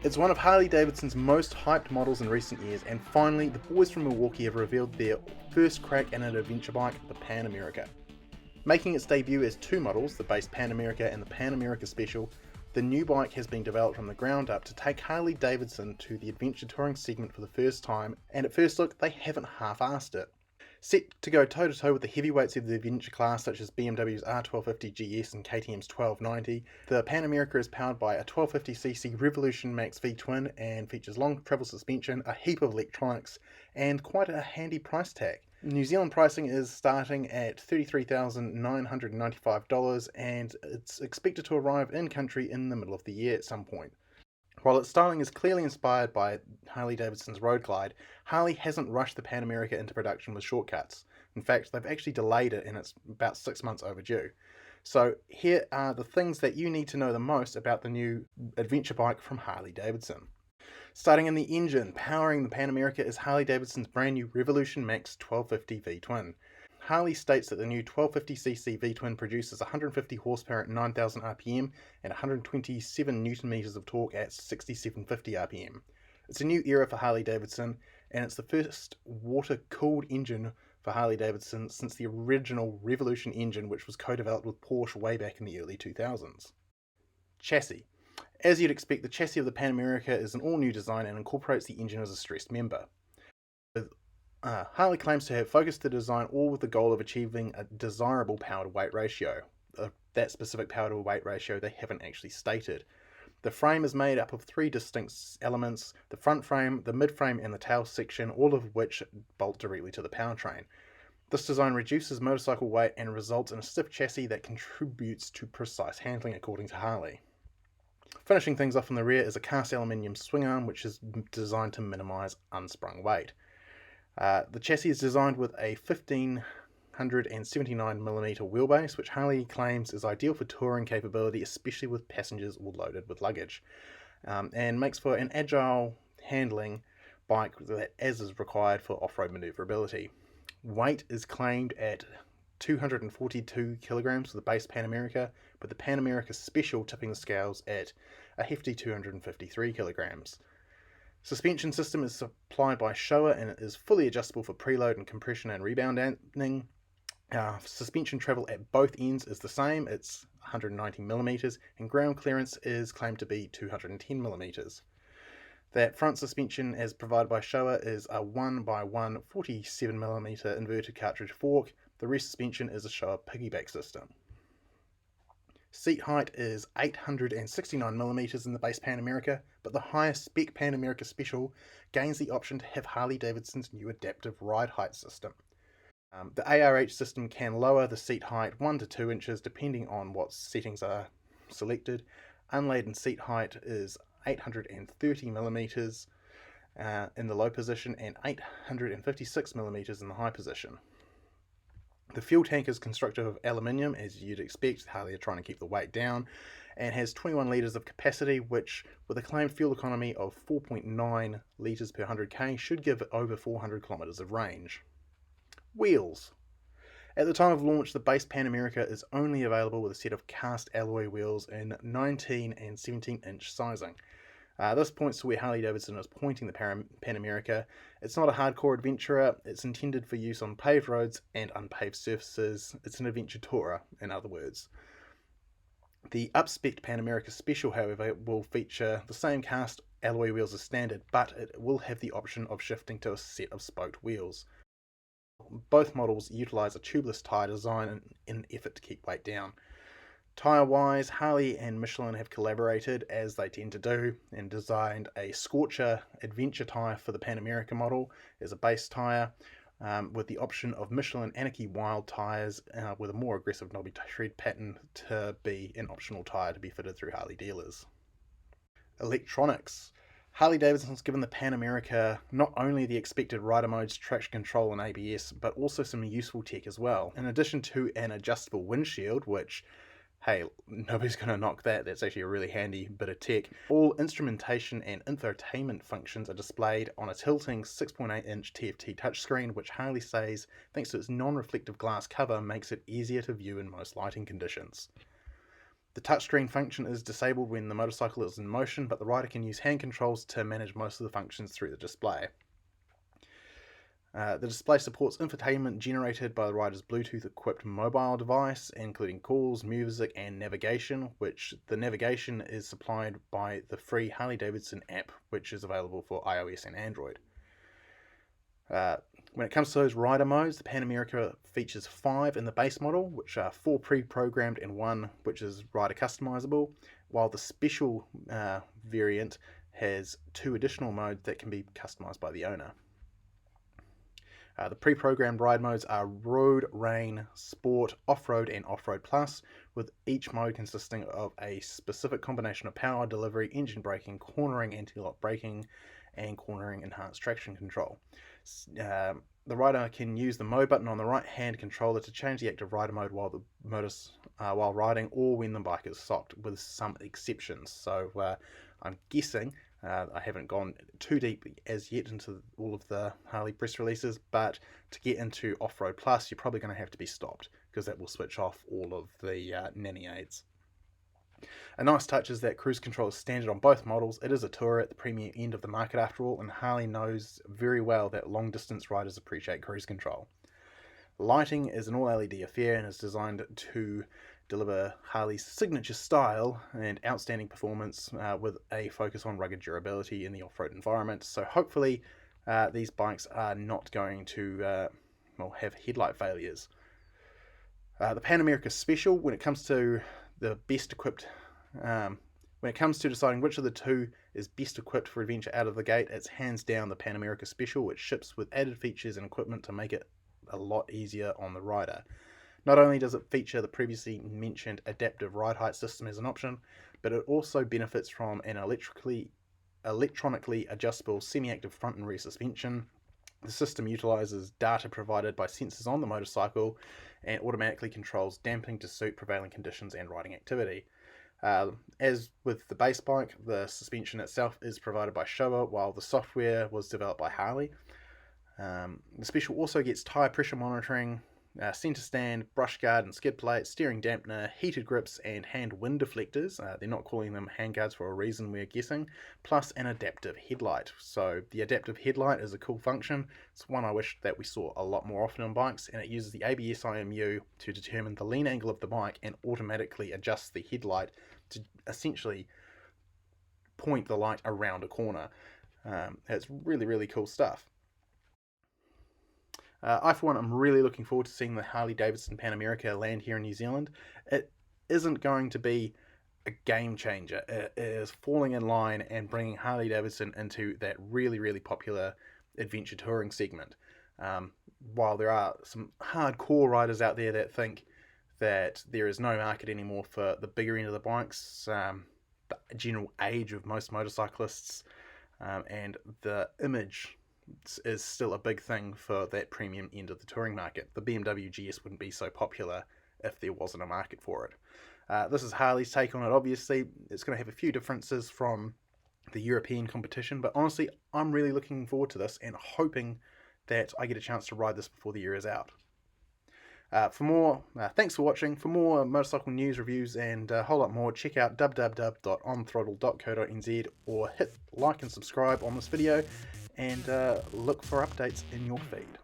It's one of Harley-Davidson's most hyped models in recent years, and finally, the boys from Milwaukee have revealed their first crack at an adventure bike, the Pan America. Making its debut as two models, the base Pan America and the Pan America Special, the new bike has been developed from the ground up to take Harley-Davidson to the adventure touring segment for the first time, and at first look, they haven't half-assed it. Set to go toe-to-toe with the heavyweights of the adventure class such as BMW's R1250 GS and KTM's 1290, the Pan America is powered by a 1250cc Revolution Max V-twin and features long travel suspension, a heap of electronics, and quite a handy price tag. New Zealand pricing is starting at $33,995 and it's expected to arrive in country in the middle of the year at some point. While its styling is clearly inspired by Harley-Davidson's Road Glide, Harley hasn't rushed the Pan America into production with shortcuts. In fact, they've actually delayed it and it's about 6 months overdue. So here are the things that you need to know the most about the new adventure bike from Harley-Davidson. Starting in the engine, powering the Pan America is Harley-Davidson's brand new Revolution Max 1250 V-twin. Harley states that the new 1250cc V-twin produces 150 horsepower at 9,000 RPM and 127 Nm of torque at 6,750 RPM. It's a new era for Harley-Davidson, and it's the first water-cooled engine for Harley-Davidson since the original Revolution engine, which was co-developed with Porsche way back in the early 2000s. Chassis. As you'd expect, the chassis of the Pan America is an all-new design and incorporates the engine as a stressed member. Harley claims to have focused the design all with the goal of achieving a desirable power-to-weight ratio. That specific power-to-weight ratio they haven't actually stated. The frame is made up of three distinct elements: the front frame, the mid-frame, and the tail section, all of which bolt directly to the powertrain. This design reduces motorcycle weight and results in a stiff chassis that contributes to precise handling, according to Harley. Finishing things off in the rear is a cast aluminium swing arm, which is designed to minimize unsprung weight. The chassis is designed with a 1579mm wheelbase, which Harley claims is ideal for touring capability, especially with passengers or loaded with luggage, and makes for an agile handling bike that as is required for off-road maneuverability. Weight is claimed at 242 kilograms for the base Pan America, with the Pan America Special tipping the scales at a hefty 253 kilograms. Suspension system is supplied by Showa and it is fully adjustable for preload and compression and rebounding. Suspension travel at both ends is the same, it's 190mm, and ground clearance is claimed to be 210mm. That front suspension as provided by Showa is a 1x1 47mm inverted cartridge fork. The rear suspension is a Showa piggyback system. Seat height is 869mm in the base Pan America, but the highest spec Pan America Special gains the option to have Harley-Davidson's new adaptive ride height system. The ARH system can lower the seat height 1 to 2 inches depending on what settings are selected. Unladen seat height is 830mm in the low position and 856mm in the high position. The fuel tank is constructed of aluminium, as you'd expect. Harley are trying to keep the weight down, and has 21 litres of capacity, which, with a claimed fuel economy of 4.9 litres per 100k, should give over 400 kilometres of range. Wheels. At the time of launch, the base Pan America is only available with a set of cast alloy wheels in 19 and 17 inch sizing. This points to where Harley-Davidson is pointing the Pan America. It's not a hardcore adventurer, it's intended for use on paved roads and unpaved surfaces. It's an adventure tourer, in other words. The up-spec'd Pan America Special, however, will feature the same cast alloy wheels as standard, but it will have the option of shifting to a set of spoked wheels. Both models utilise a tubeless tyre design in an effort to keep weight down. Tyre-wise, Harley and Michelin have collaborated, as they tend to do, and designed a Scorcher adventure tyre for the Pan America model as a base tyre, with the option of Michelin Anarchy Wild tyres with a more aggressive knobby tread pattern to be an optional tyre to be fitted through Harley dealers. Electronics. Harley-Davidson's given the Pan America not only the expected rider modes, traction control and ABS, but also some useful tech as well. In addition to an adjustable windshield, which, hey, nobody's going to knock that. That's actually a really handy bit of tech. All instrumentation and infotainment functions are displayed on a tilting 6.8-inch TFT touchscreen, which Harley says, thanks to its non-reflective glass cover, makes it easier to view in most lighting conditions. The touchscreen function is disabled when the motorcycle is in motion, but the rider can use hand controls to manage most of the functions through the display. The display supports infotainment generated by the rider's Bluetooth-equipped mobile device, including calls, music, and navigation, which the navigation is supplied by the free Harley-Davidson app, which is available for iOS and Android. When it comes to those rider modes, the Pan America features 5 in the base model, which are 4 pre-programmed and 1 which is rider customizable, while the special variant has 2 additional modes that can be customized by the owner. The pre-programmed ride modes are Road, Rain, Sport, Off-Road, and Off-Road Plus, with each mode consisting of a specific combination of power, delivery, engine braking, cornering, anti-lock braking, and cornering enhanced traction control. The rider can use the mode button on the right-hand controller to change the active rider mode while riding, or when the bike is stopped, with some exceptions. So I'm guessing, I haven't gone too deep as yet into all of the Harley press releases, but to get into Off-Road Plus, you're probably going to have to be stopped, because that will switch off all of the nanny aids. A nice touch is that cruise control is standard on both models. It is a tourer at the premium end of the market after all, and Harley knows very well that long distance riders appreciate cruise control. Lighting is an all-LED affair and is designed to deliver Harley's signature style and outstanding performance with a focus on rugged durability in the off-road environment. So hopefully these bikes are not going to have headlight failures. The Pan America Special, when it comes to the best equipped, when it comes to deciding which of the two is best equipped for adventure out of the gate, it's hands down the Pan America Special, which ships with added features and equipment to make it a lot easier on the rider. Not only does it feature the previously mentioned adaptive ride height system as an option, but it also benefits from an electronically adjustable semi-active front and rear suspension. The system utilizes data provided by sensors on the motorcycle and automatically controls damping to suit prevailing conditions and riding activity. As with the base bike, the suspension itself is provided by Showa, while the software was developed by Harley. The Special also gets tyre pressure monitoring, centre stand, brush guard and skid plate, steering dampener, heated grips and hand wind deflectors. They're not calling them handguards for a reason, we're guessing, plus an adaptive headlight. So the adaptive headlight is a cool function. It's one I wish that we saw a lot more often on bikes, and it uses the ABS IMU to determine the lean angle of the bike and automatically adjusts the headlight to essentially point the light around a corner. It's really, really cool stuff. I, for one, am really looking forward to seeing the Harley-Davidson Pan America land here in New Zealand. It isn't going to be a game changer. It is falling in line and bringing Harley-Davidson into that really, really popular adventure touring segment. While there are some hardcore riders out there that think that there is no market anymore for the bigger end of the bikes, the general age of most motorcyclists, and the image is still a big thing for that premium end of the touring market. The BMW GS wouldn't be so popular if there wasn't a market for it. This is Harley's take on it. Obviously, it's going to have a few differences from the European competition, but honestly, I'm really looking forward to this and hoping that I get a chance to ride this before the year is out. For more, thanks for watching. For more motorcycle news, reviews, and a whole lot more, check out www.onthrottle.co.nz or hit like and subscribe on this video, and look for updates in your feed.